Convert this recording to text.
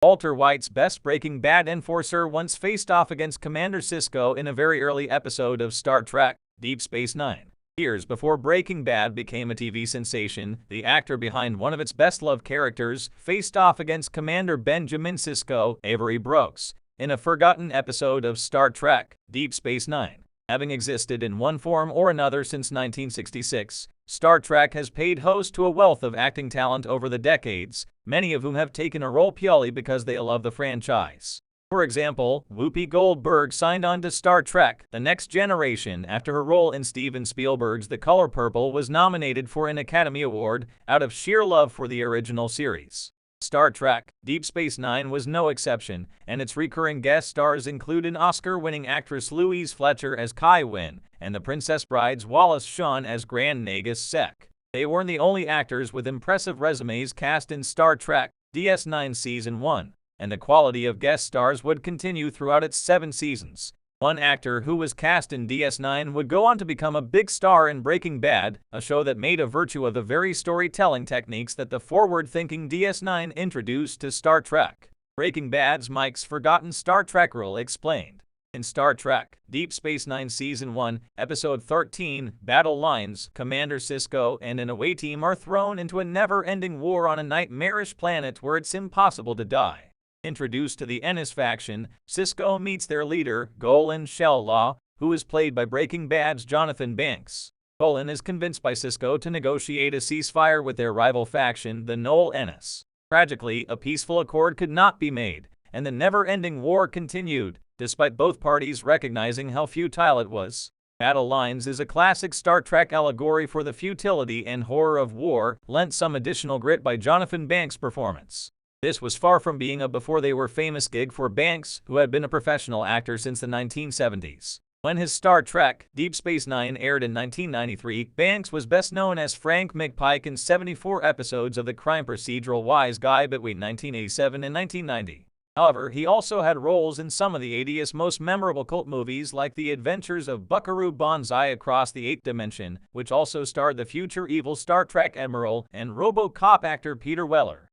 Walter White's best Breaking Bad enforcer once faced off against Commander Sisko in a very early episode of Star Trek: Deep Space Nine. Years before Breaking Bad became a TV sensation, the actor behind one of its best-loved characters faced off against Commander Benjamin Sisko, Avery Brooks, in a forgotten episode of Star Trek: Deep Space Nine. Having existed in one form or another since 1966, Star Trek has paid host to a wealth of acting talent over the decades, many of whom have taken a role purely because they love the franchise. For example, Whoopi Goldberg signed on to Star Trek: The Next Generation after her role in Steven Spielberg's The Color Purple was nominated for an Academy Award out of sheer love for the original series. Star Trek: Deep Space Nine was no exception, and its recurring guest stars included Oscar-winning actress Louise Fletcher as Kai Wynn and The Princess Bride's Wallace Shawn as Grand Nagus Sek. They weren't the only actors with impressive resumes cast in Star Trek: DS9 Season 1, and the quality of guest stars would continue throughout its 7 seasons. One actor who was cast in DS9 would go on to become a big star in Breaking Bad, a show that made a virtue of the very storytelling techniques that the forward-thinking DS9 introduced to Star Trek. Breaking Bad's Mike's forgotten Star Trek role explained. In Star Trek: Deep Space Nine Season 1, Episode 13, Battle Lines, Commander Sisko and an away team are thrown into a never-ending war on a nightmarish planet where it's impossible to die. Introduced to the Ennis faction, Sisko meets their leader, Golan Shellaw, who is played by Breaking Bad's Jonathan Banks. Golan is convinced by Sisko to negotiate a ceasefire with their rival faction, the Noel Ennis. Tragically, a peaceful accord could not be made, and the never-ending war continued, despite both parties recognizing how futile it was. Battle Lines is a classic Star Trek allegory for the futility and horror of war, lent some additional grit by Jonathan Banks' performance. This was far from being a before-they-were-famous gig for Banks, who had been a professional actor since the 1970s. When his Star Trek: Deep Space Nine aired in 1993, Banks was best known as Frank McPike in 74 episodes of the crime procedural Wise Guy between 1987 and 1990. However, he also had roles in some of the 80s most memorable cult movies like The Adventures of Buckaroo Banzai Across the Eighth Dimension, which also starred the future evil Star Trek Admiral and RoboCop actor Peter Weller.